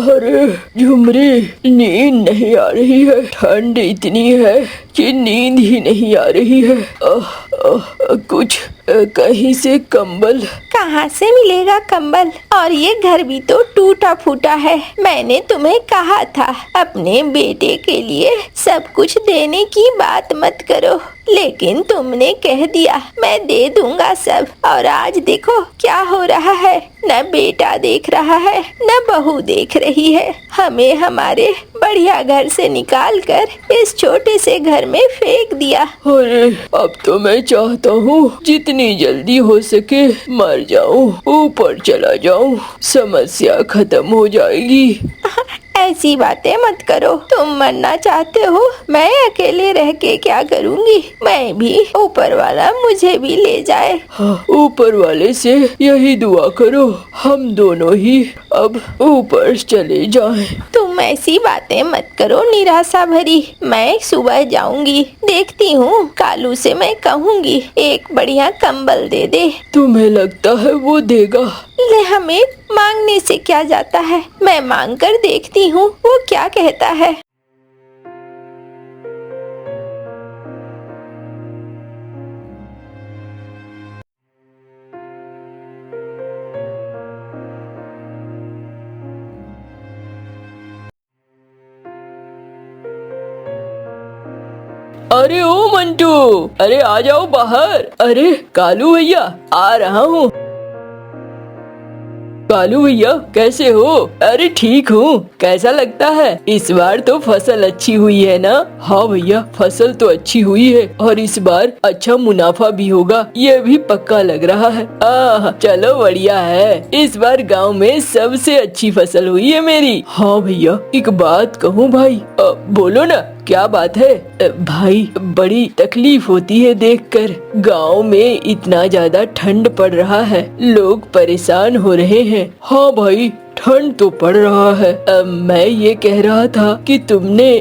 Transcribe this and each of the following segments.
अरे झुमरी, नींद नहीं आ रही है। ठंड इतनी है कि नींद ही नहीं आ रही है। कुछ कहीं से कंबल। कहाँ से मिलेगा कंबल? और ये घर भी तो टूटा फूटा है। मैंने तुम्हें कहा था अपने बेटे के लिए सब कुछ देने की बात मत करो, लेकिन तुमने कह दिया मैं दे दूंगा सब। और आज देखो क्या हो रहा है। न बेटा देख रहा है न बहू देख रही है। हमें हमारे बढ़िया घर से निकाल कर इस छोटे से घर में फेंक दिया। अरे अब तो मैं चाहता हूँ जितनी जल्दी हो सके मर जाऊँ, ऊपर चला जाऊँ, समस्या खत्म हो जाएगी। ऐसी बातें मत करो। तुम मरना चाहते हो, मैं अकेले रह के क्या करूँगी? मैं भी ऊपर वाला मुझे भी ले जाए। ऊपर वाले से यही दुआ करो हम दोनों ही अब ऊपर चले जाएं। तुम ऐसी बातें मत करो निराशा भरी। मैं सुबह जाऊंगी, देखती हूँ कालू से मैं कहूँगी एक बढ़िया कंबल दे दे। तुम्हें लगता है वो देगा? ले, हमें मांगने से क्या जाता है। मैं मांग कर देखती हूँ वो क्या कहता है। अरे ओ मंटू, अरे आ जाओ बाहर। अरे कालू भैया, आ रहा हूँ। कालू भैया कैसे हो? अरे ठीक हूँ। कैसा लगता है? इस बार तो फसल अच्छी हुई है ना? हाँ भैया, फसल तो अच्छी हुई है और इस बार अच्छा मुनाफा भी होगा, ये भी पक्का लग रहा है। चलो बढ़िया है। इस बार गांव में सबसे अच्छी फसल हुई है मेरी। हाँ भैया, एक बात कहूँ भाई? बोलो ना, क्या बात है? भाई बड़ी तकलीफ होती है देखकर। गांव में इतना ज्यादा ठंड पड़ रहा है, लोग परेशान हो रहे हैं। हाँ भाई, ठंड तो पड़ रहा है। मैं ये कह रहा था कि तुमने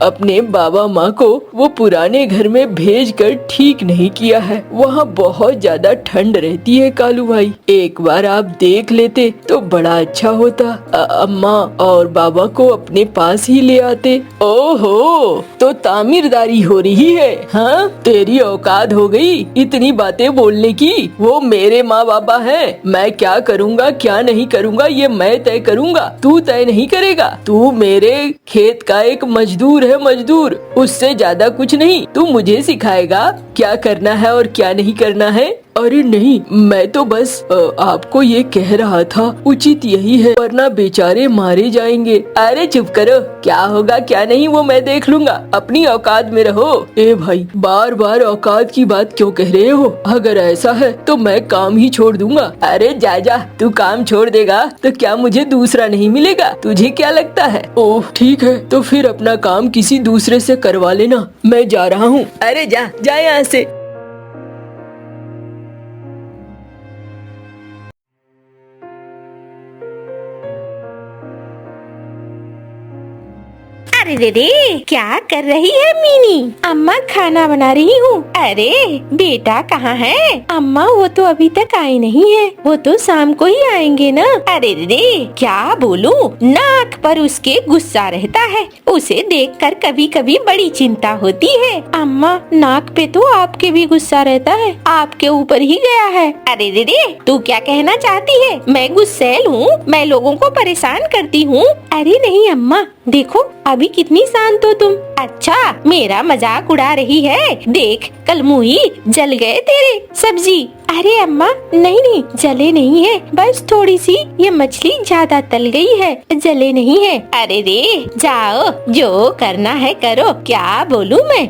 अपने बाबा माँ को वो पुराने घर में भेजकर ठीक नहीं किया है। वहाँ बहुत ज्यादा ठंड रहती है कालू भाई। एक बार आप देख लेते तो बड़ा अच्छा होता। अम्मा और बाबा को अपने पास ही ले आते। ओहो, तो तामीरदारी हो रही है? हाँ, तेरी औकात हो गई इतनी बातें बोलने की। वो मेरे माँ बाबा हैं। मैं क्या करूँगा क्या नहीं करूँगा ये मैं तय करूँगा, तू तय नहीं करेगा। तू मेरे खेत का एक मजदूर है, मजदूर, उससे ज्यादा कुछ नहीं। तू मुझे सिखाएगा क्या करना है और क्या नहीं करना है? अरे नहीं, मैं तो बस आपको ये कह रहा था, उचित यही है, वरना बेचारे मारे जाएंगे। अरे चुप करो, क्या होगा क्या नहीं वो मैं देख लूंगा। अपनी औकात में रहो। ए भाई, बार बार औकात की बात क्यों कह रहे हो? अगर ऐसा है तो मैं काम ही छोड़ दूंगा। अरे जा जा, तू काम छोड़ देगा तो क्या मुझे दूसरा नहीं मिलेगा? तुझे क्या लगता है? ओह ठीक है, तो फिर अपना काम किसी दूसरे से करवा लेना। मैं जा रहा हूँ। अरे जा जा यहाँ से। अरे रे, क्या कर रही है मीनी? अम्मा खाना बना रही हूँ। अरे बेटा कहाँ है? अम्मा वो तो अभी तक आए नहीं है, वो तो शाम को ही आएंगे ना। अरे रे, क्या बोलूं, नाक पर उसके गुस्सा रहता है। उसे देखकर कभी कभी बड़ी चिंता होती है। अम्मा नाक पे तो आपके भी गुस्सा रहता है, आपके ऊपर ही गया है। अरे रे, तू क्या कहना चाहती है? मैं गुस्सैल हूँ? मैं लोगों को परेशान करती हूँ? अरे नहीं अम्मा, देखो अभी कितनी शांत हो तुम। अच्छा, मेरा मजाक उड़ा रही है? देख कल मुही जल गए तेरे सब्जी। अरे अम्मा नहीं नहीं, जले नहीं है, बस थोड़ी सी ये मछली ज्यादा तल गई है, जले नहीं है। अरे रे, जाओ जो करना है करो, क्या बोलूं मैं।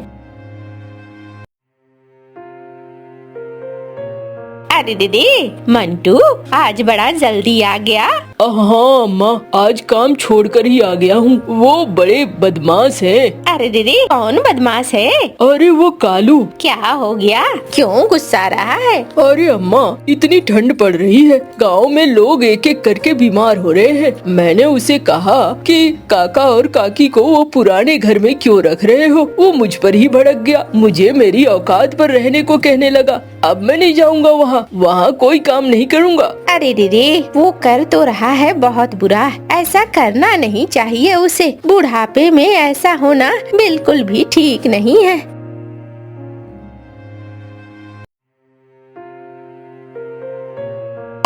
अरे दीदी, मंटू आज बड़ा जल्दी आ गया। हाँ अम्मा, आज काम छोड़कर ही आ गया हूँ। वो बड़े बदमाश है। अरे दीदी, कौन बदमाश है? अरे वो कालू। क्या हो गया, क्यों गुस्सा रहा है? अरे अम्मा, इतनी ठंड पड़ रही है, गांव में लोग एक एक करके बीमार हो रहे हैं। मैंने उसे कहा कि काका और काकी को वो पुराने घर में क्यों रख रहे हो? वो मुझ पर ही भड़क गया, मुझे मेरी औकात पर रहने को कहने लगा। अब मैं नहीं जाऊंगा वहाँ कोई काम नहीं करूँगा। अरे दीदी, वो कर तो रहा रहा है बहुत बुरा। ऐसा करना नहीं चाहिए उसे। बुढ़ापे में ऐसा होना बिल्कुल भी ठीक नहीं है।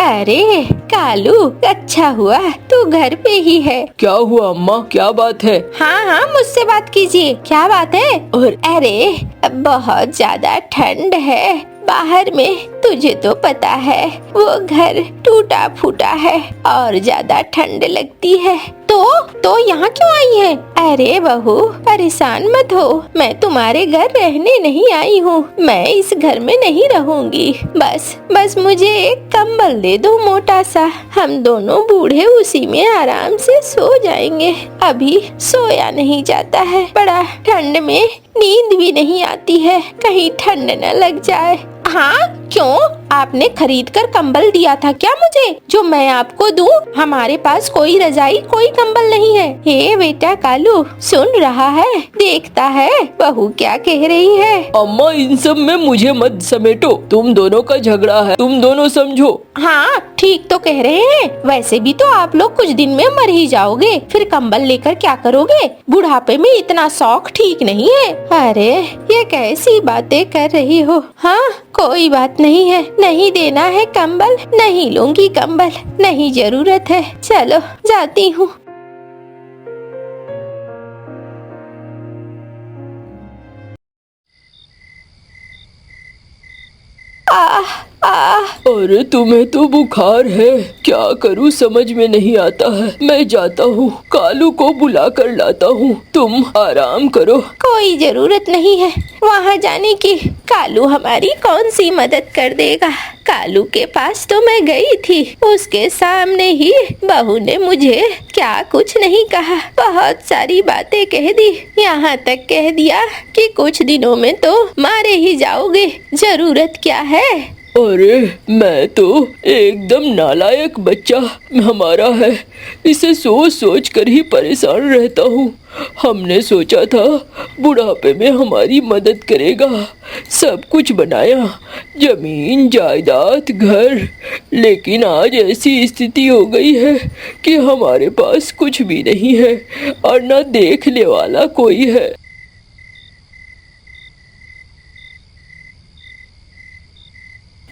अरे कालू, अच्छा हुआ तू घर पे ही है। क्या हुआ अम्मा, क्या बात है? हाँ हाँ, मुझसे बात कीजिए। क्या बात है? और अरे बहुत ज्यादा ठंड है बाहर में, तुझे तो पता है वो घर टूटा फूटा है और ज्यादा ठंड लगती है। तो यहाँ क्यों आई है? अरे बहू, परेशान मत हो, मैं तुम्हारे घर रहने नहीं आई हूँ। मैं इस घर में नहीं रहूंगी। बस मुझे एक कंबल दे दो मोटा सा, हम दोनों बूढ़े उसी में आराम से सो जाएंगे। अभी सोया नहीं जाता है, बड़ा ठंड में नींद भी नहीं आती है, कहीं ठंड न लग जाए। हाँ क्यों, आपने खरीद कर कंबल दिया था क्या मुझे, जो मैं आपको दूं? हमारे पास कोई रजाई कोई कंबल नहीं है। हे बेटा कालू, सुन रहा है, देखता है बहू क्या कह रही है। अम्मा इन सब में मुझे मत समेटो, तुम दोनों का झगड़ा है, तुम दोनों समझो। हाँ ठीक तो कह रहे हैं। वैसे भी तो आप लोग कुछ दिन में मर ही जाओगे, फिर कंबल लेकर क्या करोगे? बुढ़ापे में इतना शौक ठीक नहीं है। अरे ये कैसी बातें कर रही हो? हाँ कोई बात नहीं है, नहीं देना है कंबल, नहीं लूंगी कंबल, नहीं जरूरत है, चलो जाती हूँ। अरे तुम्हें तो बुखार है, क्या करूं समझ में नहीं आता है। मैं जाता हूँ, कालू को बुला कर लाता हूँ, तुम आराम करो। कोई जरूरत नहीं है वहाँ जाने की, कालू हमारी कौन सी मदद कर देगा। कालू के पास तो मैं गई थी, उसके सामने ही बहू ने मुझे क्या कुछ नहीं कहा, बहुत सारी बातें कह दी, यहाँ तक कह दिया कि कुछ दिनों में तो मारे ही जाओगे, जरूरत क्या है। अरे मैं तो एकदम नालायक बच्चा हमारा है, इसे सोच सोच कर ही परेशान रहता हूँ। हमने सोचा था बुढ़ापे में हमारी मदद करेगा, सब कुछ बनाया, जमीन जायदाद घर, लेकिन आज ऐसी स्थिति हो गई है कि हमारे पास कुछ भी नहीं है और न देखने वाला कोई है।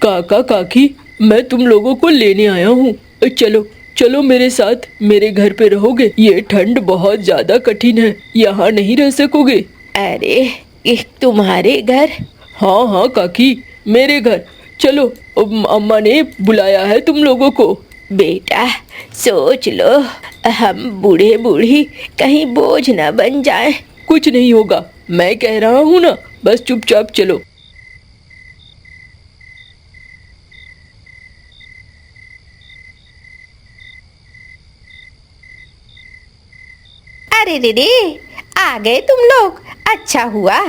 काका काकी, मैं तुम लोगों को लेने आया हूँ, चलो चलो मेरे साथ, मेरे घर पे रहोगे। ये ठंड बहुत ज्यादा कठिन है, यहाँ नहीं रह सकोगे। अरे तुम्हारे घर? हाँ हाँ काकी, मेरे घर चलो, अम्मा ने बुलाया है तुम लोगों को। बेटा सोच लो, हम बूढ़े बूढ़ी कहीं बोझ न बन जाएं। कुछ नहीं होगा, मैं कह रहा हूँ ना, बस चुपचाप चलो। अरे रे आ गए तुम लोग, अच्छा हुआ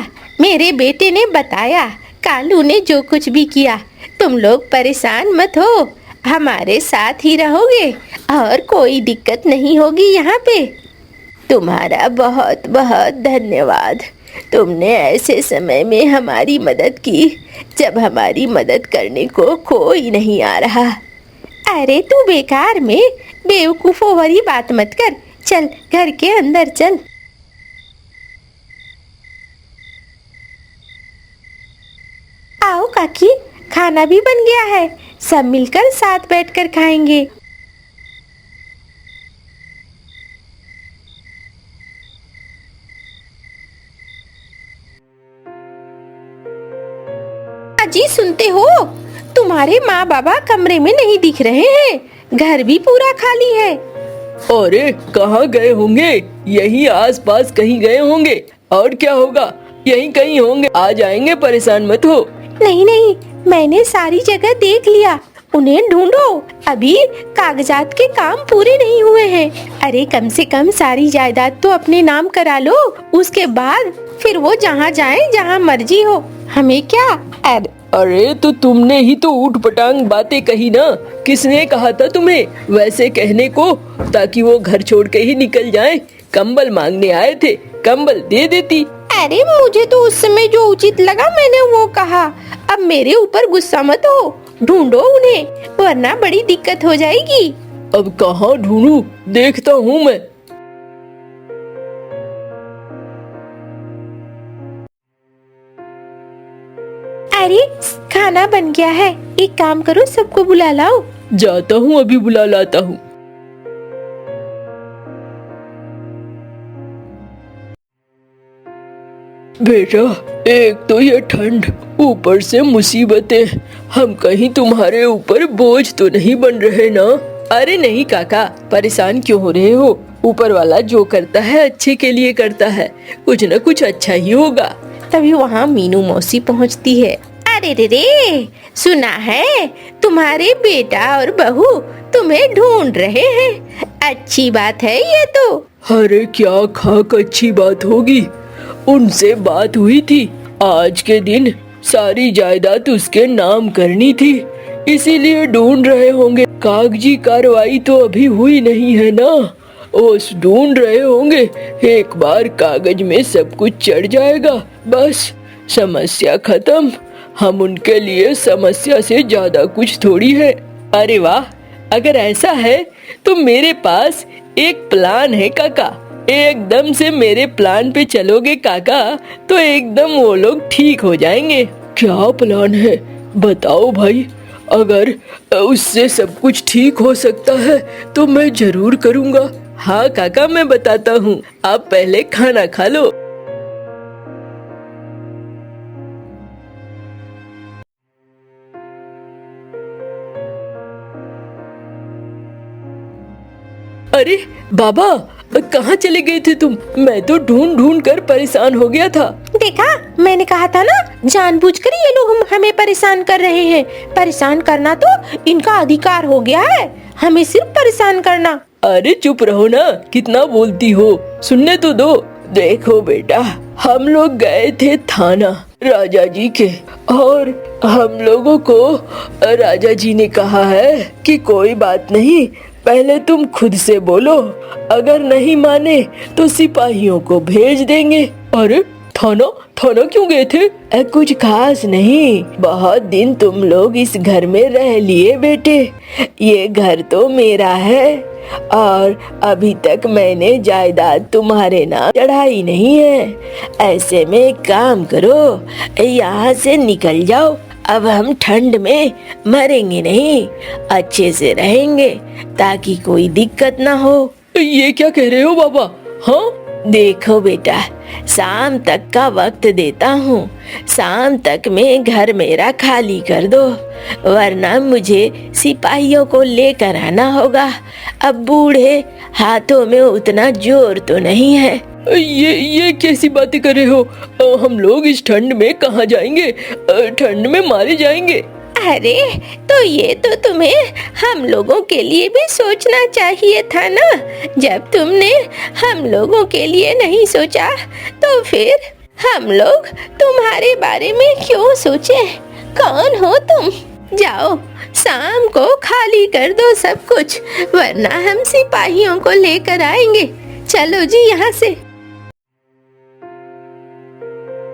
मेरे बेटे ने बताया, कालू ने जो कुछ भी किया। तुम लोग परेशान मत हो, हमारे साथ ही रहोगे और कोई दिक्कत नहीं होगी यहाँ पे। तुम्हारा बहुत बहुत धन्यवाद, तुमने ऐसे समय में हमारी मदद की जब हमारी मदद करने को कोई नहीं आ रहा। अरे तू बेकार में बेवकूफों वाली बात मत कर, चल घर के अंदर चल। आओ काकी, खाना भी बन गया है, सब मिलकर साथ बैठकर खाएंगे। अजी सुनते हो, तुम्हारे माँ बाबा कमरे में नहीं दिख रहे हैं, घर भी पूरा खाली है। अरे कहाँ गए होंगे, यहीं आसपास कहीं गए होंगे, और क्या होगा, यहीं कहीं होंगे, आ जाएंगे, परेशान मत हो। नहीं नहीं, मैंने सारी जगह देख लिया, उन्हें ढूंढो, अभी कागजात के काम पूरे नहीं हुए हैं। अरे कम से कम सारी जायदाद तो अपने नाम करा लो, उसके बाद फिर वो जहाँ जाएं जहाँ मर्जी हो, हमें क्या। अरे तो तुमने ही तो ऊट पटांग बातें कही ना, किसने कहा था तुम्हें वैसे कहने को, ताकि वो घर छोड़ के ही निकल जाएं। कंबल मांगने आए थे, कंबल दे देती। अरे मुझे तो उस समय जो उचित लगा मैंने वो कहा, अब मेरे ऊपर गुस्सा मत हो, ढूंढो उन्हें वरना बड़ी दिक्कत हो जाएगी। अब कहाँ ढूंढूं? देखता हूँ मैं। अरे खाना बन गया है, एक काम करो सबको बुला लाओ। जाता हूँ, अभी बुला लाता हूँ। बेटा, एक तो ये ठंड, ऊपर से मुसीबतें, हम कहीं तुम्हारे ऊपर बोझ तो नहीं बन रहे ना? अरे नहीं काका, परेशान क्यों हो रहे हो? ऊपर वाला जो करता है अच्छे के लिए करता है, कुछ न कुछ अच्छा ही होगा। तभी वहाँ मीनू मौसी पहुँचती है। अरे रे रे, सुना है तुम्हारे बेटा और बहू तुम्हें ढूंढ रहे हैं, अच्छी बात है ये तो। अरे क्या खाक अच्छी बात होगी, उनसे बात हुई थी, आज के दिन सारी जायदाद उसके नाम करनी थी, इसीलिए ढूंढ रहे होंगे। कागजी कार्रवाई तो अभी हुई नहीं है ना, उस ढूंढ रहे होंगे। एक बार कागज में सब कुछ चढ़ जाएगा, बस समस्या खत्म। हम उनके लिए समस्या से ज्यादा कुछ थोड़ी है। अरे वाह, अगर ऐसा है तो मेरे पास एक प्लान है काका। एकदम से मेरे प्लान पे चलोगे काका तो एकदम वो लोग ठीक हो जाएंगे। क्या प्लान है बताओ भाई, अगर उससे सब कुछ ठीक हो सकता है तो मैं जरूर करूँगा। हाँ काका, मैं बताता हूँ, आप पहले खाना खा लो। अरे बाबा, कहाँ चले गए थे तुम? मैं तो ढूंढ ढूंढ कर परेशान हो गया था। देखा, मैंने कहा था ना, जानबूझकर ये लोग हमें परेशान कर रहे हैं। परेशान करना तो इनका अधिकार हो गया है, हमें सिर्फ परेशान करना। अरे चुप रहो ना, कितना बोलती हो, सुनने तो दो। देखो बेटा, हम लोग गए थे थाना राजा जी के, और हम लोगों को राजा जी ने कहा है कि कोई बात नहीं, पहले तुम खुद से बोलो, अगर नहीं माने तो सिपाहियों को भेज देंगे। अरे थाना थाना क्यों गए थे? कुछ खास नहीं, बहुत दिन तुम लोग इस घर में रह लिए बेटे, ये घर तो मेरा है और अभी तक मैंने जायदाद तुम्हारे नाम चढ़ाई नहीं है। ऐसे में एक काम करो, यहाँ से निकल जाओ, अब हम ठंड में मरेंगे नहीं, अच्छे से रहेंगे ताकि कोई दिक्कत ना हो। ये क्या कह रहे हो बाबा? हाँ देखो बेटा, शाम तक का वक्त देता हूँ, शाम तक में घर मेरा खाली कर दो, वरना मुझे सिपाहियों को लेकर आना होगा। अब बूढ़े हाथों में उतना जोर तो नहीं है। ये कैसी बातें कर रहे हो? हम लोग इस ठंड में कहाँ जाएंगे? ठंड में मारे जाएंगे। अरे तो ये तो तुम्हें हम लोगों के लिए भी सोचना चाहिए था ना। जब तुमने हम लोगों के लिए नहीं सोचा तो फिर हम लोग तुम्हारे बारे में क्यों सोचे? कौन हो तुम? जाओ, शाम को खाली कर दो सब कुछ, वरना हम सिपाहियों को लेकर आएंगे। चलो जी यहाँ से।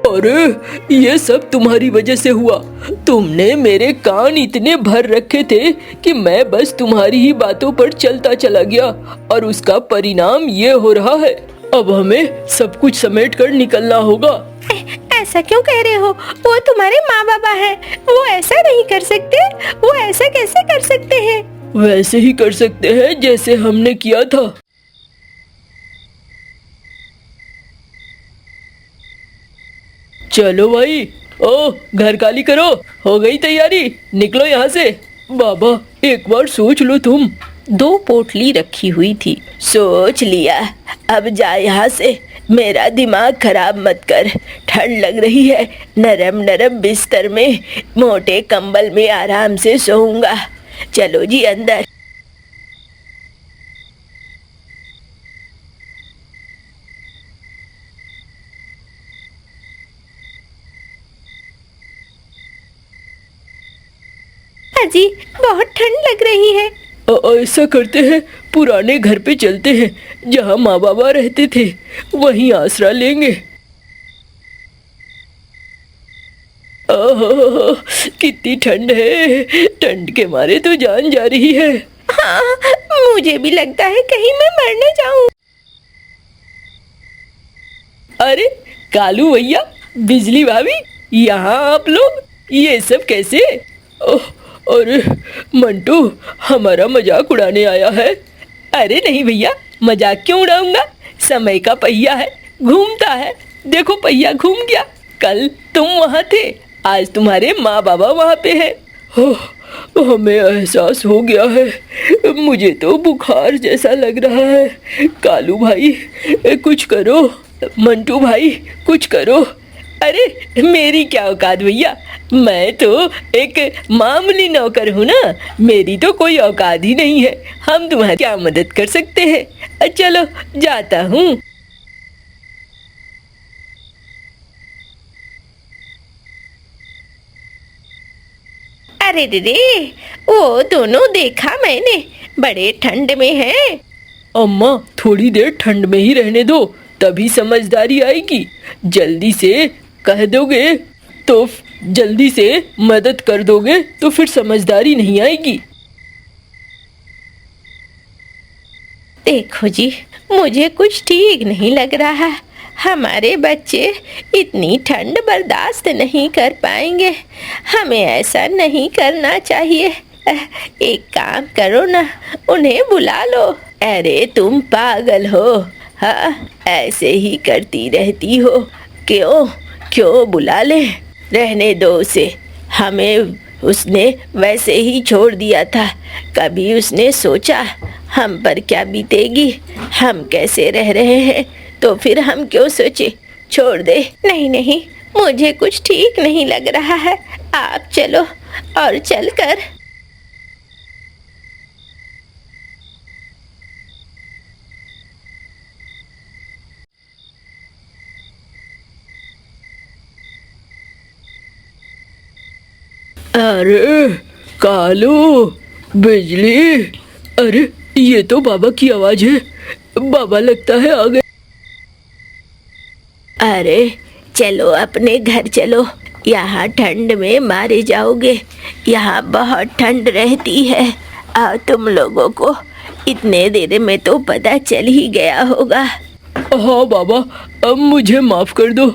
अरे ये सब तुम्हारी वजह से हुआ, तुमने मेरे कान इतने भर रखे थे कि मैं बस तुम्हारी ही बातों पर चलता चला गया, और उसका परिणाम ये हो रहा है। अब हमें सब कुछ समेट कर निकलना होगा। ऐसा क्यों कह रहे हो? वो तुम्हारे माँ बाबा हैं, वो ऐसा नहीं कर सकते। वो ऐसा कैसे कर सकते हैं? वैसे ही कर सकते हैं जैसे हमने किया था। चलो भाई, ओ घर खाली करो, हो गई तैयारी, निकलो यहाँ से। बाबा एक बार सोच लो तुम। 2 पोटली रखी हुई थी। सोच लिया, अब जा यहाँ से, मेरा दिमाग खराब मत कर। ठंड लग रही है, नरम नरम बिस्तर में मोटे कंबल में आराम से सोऊंगा। चलो जी अंदर। जी बहुत ठंड लग रही है। ऐसा करते हैं, पुराने घर पे चलते हैं जहाँ माँ बाबा रहते थे, वहीं आसरा लेंगे। कितनी ठंड है, ठंड के मारे तो जान जा रही है। हाँ, मुझे भी लगता है कहीं मैं मर न जाऊं। अरे कालू भैया, बिजली भाभी, यहाँ आप लोग, ये सब कैसे? ओह, अरे मंटू, हमारा मजाक उड़ाने आया है? अरे नहीं भैया, मजाक क्यों उड़ाऊंगा? समय का पहिया है, घूमता है। देखो पहिया घूम गया। कल तुम वहाँ थे, आज तुम्हारे माँ बाबा वहाँ पे है। ओह, हमें एहसास हो गया है। मुझे तो बुखार जैसा लग रहा है। कालू भाई कुछ करो, मंटू भाई कुछ करो। अरे मेरी क्या औकात भैया, मैं तो एक मामूली नौकर हूँ ना, मेरी तो कोई औकात ही नहीं है। हम तुम्हारी क्या मदद कर सकते हैं? चलो जाता हूँ। अरे रे, वो दोनों देखा मैंने, बड़े ठंड में हैं। अम्मा थोड़ी देर ठंड में ही रहने दो, तभी समझदारी आएगी। जल्दी से कह दोगे तो, जल्दी से मदद कर दोगे तो फिर समझदारी नहीं आएगी। देखो जी, मुझे कुछ ठीक नहीं लग रहा। हमारे बच्चे इतनी ठंड बर्दाश्त नहीं कर पाएंगे। हमें ऐसा नहीं करना चाहिए। एक काम करो ना, उन्हें बुला लो। अरे तुम पागल हो? हाँ, ऐसे ही करती रहती हो। क्यों क्यों बुला ले? रहने दो उसे। हमें उसने वैसे ही छोड़ दिया था। कभी उसने सोचा हम पर क्या बीतेगी, हम कैसे रह रहे हैं, तो फिर हम क्यों सोचे? छोड़ दे। नहीं नहीं, मुझे कुछ ठीक नहीं लग रहा है। आप चलो और चलकर। अरे कालू, बिजली, अरे ये तो बाबा की आवाज है। बाबा लगता है आ गए। अरे चलो अपने घर चलो, यहाँ ठंड में मारे जाओगे। यहाँ बहुत ठंड रहती है और तुम लोगों को इतने देर में तो पता चल ही गया होगा। हाँ बाबा, अब मुझे माफ कर दो।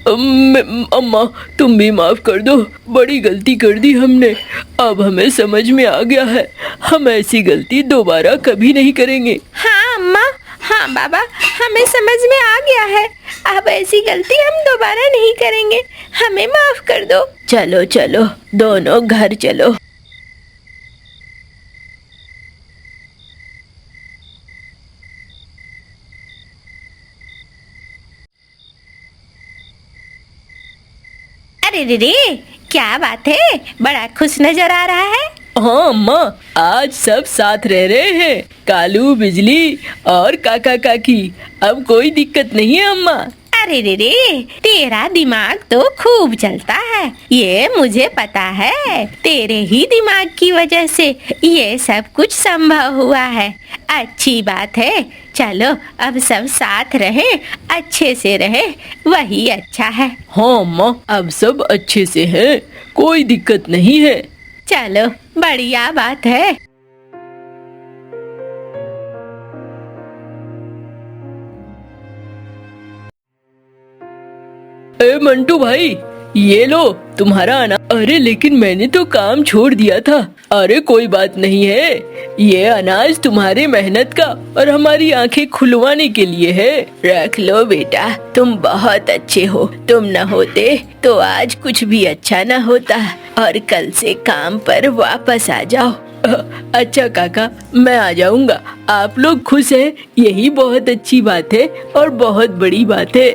अम्मा तुम भी माफ कर दो, बड़ी गलती कर दी हमने। अब हमें समझ में आ गया है, हम ऐसी गलती दोबारा कभी नहीं करेंगे। हाँ अम्मा, हाँ बाबा, हमें समझ में आ गया है। अब ऐसी गलती हम दोबारा नहीं करेंगे, हमें माफ कर दो। चलो चलो दोनों घर चलो। अरे रे, क्या बात है, बड़ा खुश नजर आ रहा है। हाँ अम्मा, आज सब साथ रह रहे हैं, कालू, बिजली और काका काकी। अब कोई दिक्कत नहीं है अम्मा। अरे रे, तेरा दिमाग तो खूब चलता है, ये मुझे पता है। तेरे ही दिमाग की वजह से ये सब कुछ संभव हुआ है। अच्छी बात है। चलो अब सब साथ रहे, अच्छे से रहे, वही अच्छा है। हाँ अम्मा, अब सब अच्छे से हैं, कोई दिक्कत नहीं है। चलो बढ़िया बात है। ए मंटू भाई, ये लो तुम्हारा अनाज। अरे लेकिन मैंने तो काम छोड़ दिया था। अरे कोई बात नहीं है, ये अनाज तुम्हारी मेहनत का और हमारी आंखें खुलवाने के लिए है। रख लो बेटा, तुम बहुत अच्छे हो। तुम न होते तो आज कुछ भी अच्छा न होता। और कल से काम पर वापस आ जाओ। अच्छा काका, मैं आ जाऊंगा। आप लोग खुश हैं, यही बहुत अच्छी बात है और बहुत बड़ी बात है।